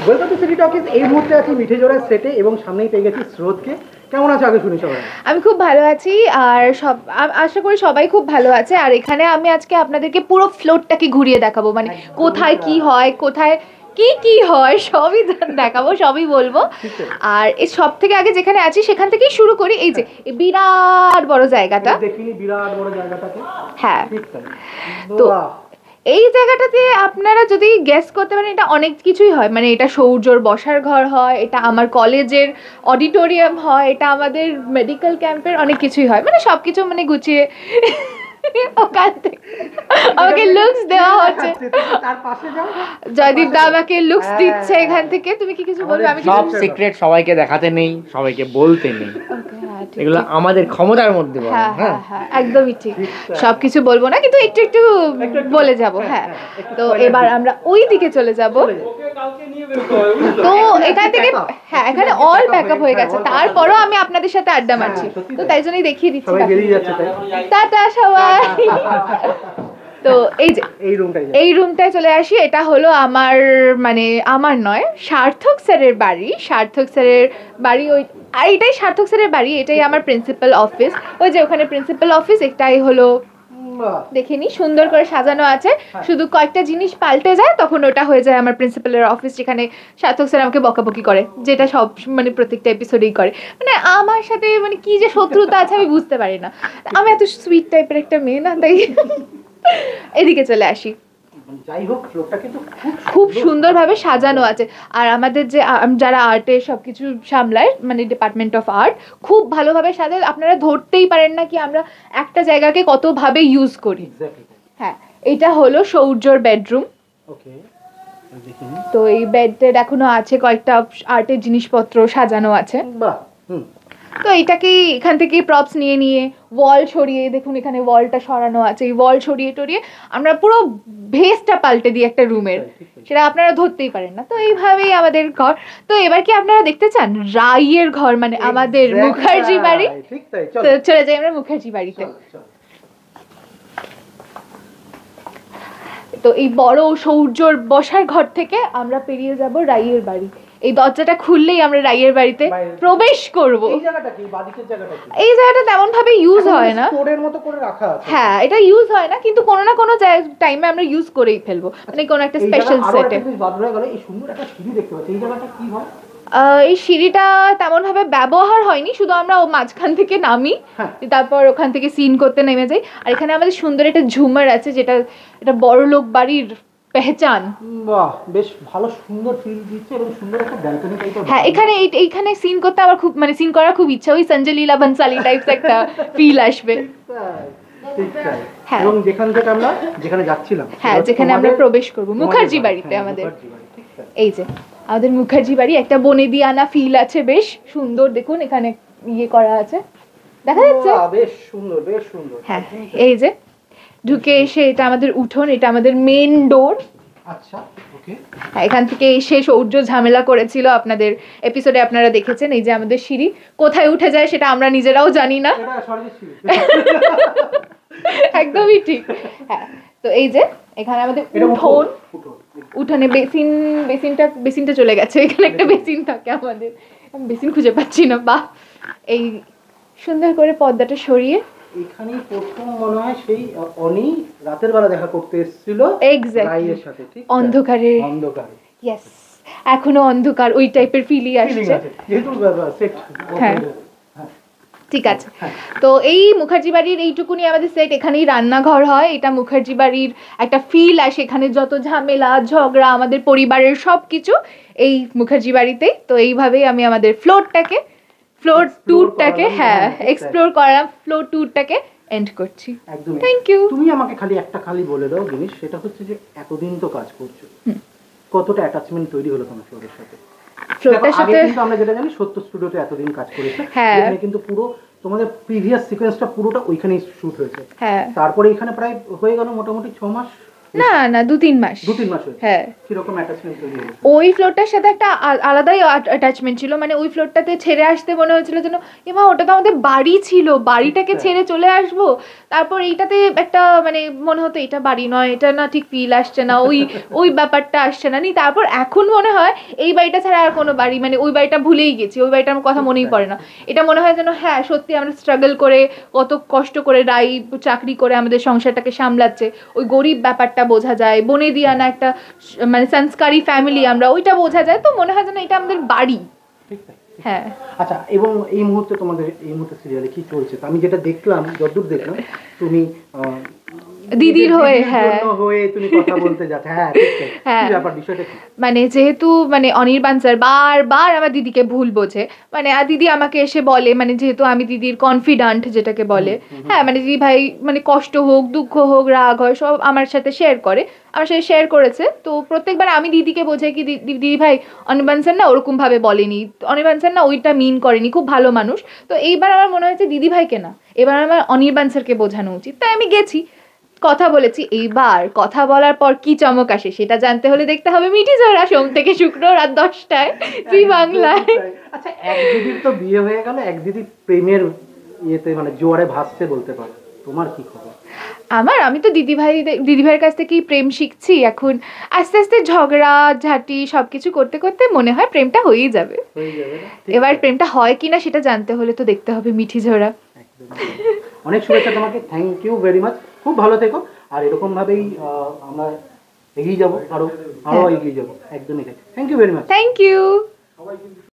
Welcome to city talkies. এই মুহূর্তে আছি মিঠেজোড়ার সেটে এবং সামনেই পেয়ে গেছি স্রোতকে। কেমন আছো আগে শুনি সবাই? আমি খুব ভালো আছি আর আশা করি সবাই খুব ভালো আছে। আর এখানে আমি আজকে আপনাদেরকে পুরো ফ্লোরটাকে ঘুরিয়ে দেখাবো, মানে কোথায় কি হয়, কোথায় কি হয় সবই দেখাবো, সবই বলবো। আর এই সব থেকে আগে যেখানে আছি সেখান থেকেই শুরু করি। এই যে বিরাট বড় জায়গাটা দেখিনি, বিরাট বড় জায়গাটাকে। হ্যাঁ, তো এই জায়গাটাতে আপনারা যদি গেস করতে পারেন এটা অনেক কিছুই হয়। মানে এটা সৌর্যর বসার ঘর হয়, এটা আমার কলেজের অডিটোরিয়াম হয়, এটা আমাদের মেডিকেল ক্যাম্পের অনেক কিছুই হয়। মানে সব কিছু মানে গুছিয়ে ওখান থেকে আমাকে লুকস দেওয়া হচ্ছে। জয়দীপ দা আমাকে লুকস দিচ্ছে এখান থেকে। তুমি কি কিছু বলবে? আমি সব সিক্রেট সবাইকে দেখাতে নেই, সবাইকে বলতে নেই, এগুলো আমাদের ক্ষমতার মধ্যে। হ্যাঁ হ্যাঁ হ্যাঁ, একদমই ঠিক। সবকিছু বলবো না, কিন্তু একটু একটু বলে যাব। হ্যাঁ, তো এবার আমরা ওই দিকে চলে যাব। তো এখান থেকে হ্যাঁ, এখানে অল প্যাকআপ হয়ে গেছে, তারপরও আমি আপনাদের সাথে আড্ডা মারছি, তো তাই জন্যই দেখিয়ে দিচ্ছি। টাটা সবাই। তো এই যে এই রুমটায় চলে আসি। এটা হলো আমার, মানে আমার নয়, সার্থক স্যারের বাড়ি। সার্থক স্যারের বাড়ি ওই, আর এটাই সার্থক স্যারের বাড়ি, এটাই আমার প্রিন্সিপাল অফিস। ওই যে ওখানে প্রিন্সিপাল অফিস, এটাই হলো। দেখিনি সুন্দর করে সাজানো আছে, শুধু কয়েকটা জিনিস পাল্টে যায় তখন ওটা হয়ে যায় আমার প্রিন্সিপালের অফিস, যেখানে সার্থক স্যার আমাকে বকাবকি করে, যেটা সব মানে প্রত্যেকটা এপিসোডেই করে। মানে আমার সাথে মানে কি যে শত্রুতা আছে আমি বুঝতে পারি না। আমি এত সুইট টাইপের একটা মেয়ে না, তাই এদিকে চলে আসি। যাই হোক, ফ্লোরটা কিন্তু খুব সুন্দরভাবে সাজানো আছে। আর আমাদের যে যারা আর্টে সবকিছু সামলায়, মানে ডিপার্টমেন্ট অফ আর্ট, খুব ভালোভাবে সাজায়। আপনারা ধরতেই পারেন না কি আমরা একটা জায়গাকে কতভাবে ইউজ করি। হ্যাঁ, এটা হলো সৌর্যর বেডরুম। ওকে, তো এই বেডের এখনো আছে কয়েকটা আর্টের জিনিসপত্র সাজানো আছে। বাহ। তো এটাকে এখান থেকে প্রপস নিয়ে নিয়ে ওয়াল সরিয়ে, দেখুন এখানে ওয়ালটা সরানো আছে, এই ওয়াল সরিয়ে টরিয়ে আমরা পুরো ভেসটা পাল্টে দিই একটা রুমের, সেটা আপনারা ধরতেই পারেন না। তো এইভাবেই আমাদের ঘর। তো এবার কি আপনারা দেখতে চান রাইয়ের ঘর, মানে আমাদের মুখার্জি বাড়ি? তো চলে যাই আমরা মুখার্জি বাড়িতে। তো এই বড় সৌর্যর বসার ঘর থেকে আমরা পেরিয়ে যাব রাইয়ের বাড়ি। এই দরজাটা খুললেই আমরা রাইয়ের বাড়িতে প্রবেশ করব। এই জায়গাটা তেমন ভাবে ইউজ হয় না, স্টোরের মতো করে রাখা আছে। হ্যাঁ, এটা ইউজ হয় না, কিন্তু কোনো না কোনো টাইমে আমরা ইউজ করেই ফেলবো, মানে কোনো একটা স্পেশাল সেটে। এই সুন্দর একটা সিঁড়ি দেখতে পাচ্ছি, এই জায়গাটা কি হয়? এই সিঁড়িটা তেমন ভাবে ব্যবহার হয়নি, শুধু আমরা ও মাঝখান থেকে নামি, তারপর ওখান থেকে সিন করতে নেমে যাই। আর এখানে আমাদের সুন্দর একটা ঝুমার আছে, যেটা এটা বড় লোক বাড়ির পেহচান। বাহ, বেশ ভালো, সুন্দর ফিল দিচ্ছে এবং সুন্দর একটা ব্যালকনি টাইপের। হ্যাঁ, এইখানে সিন করতে আমার খুব, মানে সিন করার খুব ইচ্ছা। ওই সঞ্জয় লীলা বনসালি টাইপস একটা ফিল আসবে। এবং যেখানে যাচ্ছিলাম, হ্যাঁ, যেখানে আমরা প্রবেশ করব মুখার্জি বাড়িতে আমাদের। এই যে আমাদের মুখার্জি বাড়ি, একটা বনেদিয়ানা ফিল আছে, বেশ সুন্দর। দেখুন এখানে ইয়ে করা আছে, দেখা যাচ্ছে? বেশ সুন্দর, বেশ সুন্দর। হ্যাঁ, এই যে ঢুকে এসে এটা আমাদের উঠোন, এটা আমাদের মেন ডোর। আচ্ছা, ওকে। এখান থেকে এসে সৌর্য ঝামেলা করেছিল, আপনাদের এপিসোডে আপনারা দেখেছেন। এই যে আমাদের সিঁড়ি কোথায় উঠে যায় সেটা আমরা নিজেরাও জানি না। একদমই ঠিক। হ্যাঁ, তো এই যে এখানে আমাদের উঠোন, উঠোনে বেসিনটা চলে গেছে। এখানে একটা বেসিন থাকে আমাদের, আমি বেসিন খুঁজে পাচ্ছি না। বাহ, এই সুন্দর করে পর্দাটা সরিয়ে এখানেই প্রথম মনে হয় সেই অনি রাতের বেলা দেখা করতে এসেছিল রাইয়ের সাথে, ঠিক? অন্ধকারে। ইয়েস, এখনো অন্ধকার, ওই টাইপের ফিলই আসছে যেহেতু সেট। হ্যাঁ, ঠিক আছে। তো এই মুখার্জি বাড়ির এইটুকুনি আমাদের সেট। এখানেই রান্নাঘর হয়, এটা মুখার্জি বাড়ির একটা ফিল আসে। এখানে যত ঝামেলা ঝগড়া আমাদের পরিবারের সব কিছু এই মুখার্জি বাড়িতেই। তো এইভাবেই আমি আমাদের ফ্লোর ট্যুরটাকে হ্যাঁ এক্সপ্লোর করলাম, ফ্লোর ট্যুরটাকে এন্ড করছি। একদম, থ্যাংক ইউ। তুমি আমাকে খালি বলে দাও জিনিস, সেটা হচ্ছে যে এতদিন তো কাজ করছো, কতটা অ্যাটাচমেন্ট তৈরি হলো তোমার ফ্লোরের সাথে? কিন্তু আমরা যেটা জানি, সত্য স্টুডিওতে এতদিন কাজ করেছে, এখানে কিন্তু পুরো তোমাদের প্রিভিয়াস সিকোয়েন্সটা পুরোটা ওইখানেই শুট হয়েছে। তারপরে এখানে প্রায় হয়ে গেল মোটামুটি 6 মাস না না 2-3 মাস। 2-3 মাস হয়েছে। হ্যাঁ। কিরকম অ্যাটাচমেন্ট তৈরি হয়েছে? ওই ফ্লোরটার সাথে একটা আলাদাই অ্যাটাচমেন্ট ছিল, মানে ওই ফ্লোরটাতে ছেড়ে আসতে মনে হচ্ছিল যেন এমা ওটা তো আমাদের বাড়ি ছিল, বাড়িটাকে ছেড়ে চলে আসবো, তারপর এইটাতে একটা মানে মনে হতো এটা বাড়ি নয়, এটা না ঠিক ফিল আসছে না, ওই ব্যাপারটা আসছে না। তারপর এখন মনে হয় এই বাড়িটা ছাড়া আর কোনো বাড়ি, মানে ওই বাড়িটা ভুলেই গেছি, ওই বাড়িটার কথা মনেই পড়ে না। এটা মনে হয় যেন হ্যাঁ সত্যি আমরা স্ট্রাগল করে কত কষ্ট করে রাই চাকরি করে আমাদের সংসারটাকে সামলাচ্ছে, ওই গরিব ব্যাপারটা বোঝা যায়, বনে দিয়ানা একটা মানে সংস্কারী ফ্যামিলি আমরা, ওইটা বোঝা যায়। তো মনে হয় যেন এটা আমাদের বাড়ি। হ্যাঁ। আচ্ছা, এবং এই মুহূর্তে তোমাদের এই মুহূর্তে সিরিয়ালে কি চলছে? আমি যেটা দেখলাম, যতদূর দেখলাম, তুমি দিদির হয়ে তুমি কথা বলতে যাচ্ছ। হ্যাঁ, কি ব্যাপার, বিষয়টা কি? মানে যেহেতু মানে অনির্বাণ স্যার বারবার আমার দিদিকে ভুল বোঝে, মানে আর দিদি আমাকে এসে বলে, মানে যেহেতু আমি দিদির কনফিডেন্ট যেটাকে বলে, হ্যাঁ মানে দিদি ভাই মানে কষ্ট হোক দুঃখ হোক রাগ হয় সব আমার সাথে শেয়ার করে, আমার সাথে শেয়ার করেছে। তো প্রত্যেকবার আমি দিদিকে বোঝাই কি দিদি ভাই অনির্বাণ স্যার না ওরকম ভাবে বলেনি, অনির্বাণ স্যার না ওইটা মিন করেনি, খুব ভালো মানুষ। তো এইবার আমার মনে হয়েছে দিদি ভাইকে না, এবার আমার অনির্বাণ স্যারকে বোঝানো উচিত, তাই আমি গেছি কথা বলেছি। এইবার কথা বলার পর কি চমক আসে সেটা জানতে হলে দেখতে হবে মিঠি ঝরা, সোম থেকে শুক্র রাত 10টায় জি বাংলায়। আচ্ছা, এক দিদির তো বিয়ে হয়ে গেল, এক দিদি প্রেমের ইয়েতে মানে জোয়ারে ভাসছে বলতে পারো, তোমার কি খবর? আমি তো দিদিভাইয়ের কাছ থেকেই প্রেম শিখছি এখন, আস্তে আস্তে ঝগড়া ঝাঁটি সবকিছু করতে করতে মনে হয় প্রেমটা হয়েই যাবে। এবার প্রেমটা হয় কিনা সেটা জানতে হলে তো দেখতে হবে মিঠি ঝরা। অনেক শুভেচ্ছা তোমাকে, থ্যাংক ইউ ভেরি মাচ, খুব ভালো থেকো, আর এরকম ভাবেই আমরা এগিয়ে যাবো, আরো এগিয়ে যাবো, একদমই। Thank you very much. Thank you.